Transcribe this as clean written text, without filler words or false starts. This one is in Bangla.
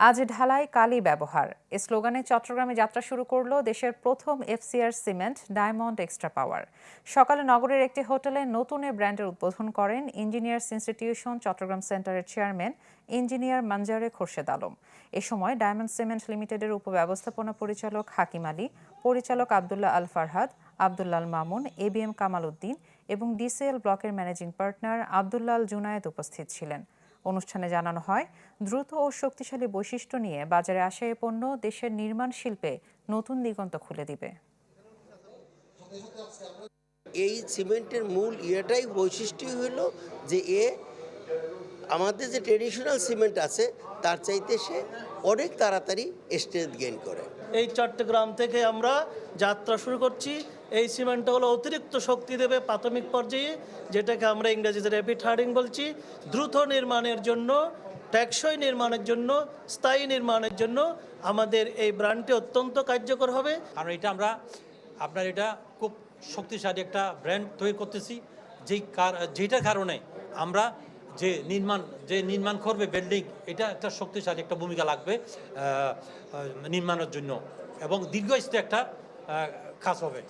আজ ঢালাই কালি ব্যবহার এ স্লোগানে চট্টগ্রামে যাত্রা শুরু করলো দেশের প্রথম এফসিআর সিমেন্ট ডায়মন্ড এক্সট্রা পাওয়ার। সকালে নগরের একটি হোটেলে নতুন এ ব্র্যান্ডের উদ্বোধন করেন ইঞ্জিনিয়ার্স ইনস্টিটিউশন চট্টগ্রাম সেন্টারের চেয়ারম্যান ইঞ্জিনিয়ার মানজারে খোরশেদ আলম। এ সময় ডায়মন্ড সিমেন্ট লিমিটেডের উপব্যবস্থাপনা পরিচালক হাকিম আলী, পরিচালক আবদুল্লাহ আল ফারহাদ, আবদুল্লাল মামুন, এবিএম কামাল উদ্দিন এবং ডিসিএল ব্লকের ম্যানেজিং পার্টনার আবদুল্লাহ আল জুনায়েদ উপস্থিত ছিলেন। অনুষ্ঠানে জানানো হয়, দ্রুত ও শক্তিশালী বৈশিষ্ট্য নিয়ে বাজারে আসা এ পণ্য দেশের নির্মাণ শিল্পে নতুন দিগন্ত খুলে দিবে। এই সিমেন্টের মূল ইয়েটাই বৈশিষ্ট্য হলো যে আমাদের যে ট্রেডিশনাল সিমেন্ট আছে তার চাইতে সে অনেক তাড়াতাড়ি স্ট্রেংথ গেইন করে। এই চট্টগ্রাম থেকে আমরা যাত্রা শুরু করছি। এই সিমেন্টটা হলো অতিরিক্ত শক্তি দেবে প্রাথমিক পর্যায়ে, যেটাকে আমরা ইংরেজিতে র্যাপিড হার্ডিং বলছি। দ্রুত নির্মাণের জন্য, টেকসই নির্মাণের জন্য, স্থায়ী নির্মাণের জন্য আমাদের এই ব্র্যান্ডটি অত্যন্ত কার্যকর হবে। কারণ এটা খুব শক্তিশালী একটা ব্র্যান্ড তৈরি করতেছি, যেটার কারণে আমরা যে নির্মাণ করবে বিল্ডিং, এটা একটা শক্তিশালী একটা ভূমিকা লাগবে নির্মাণের জন্য এবং দীর্ঘস্থায়ী একটা কাজ হবে।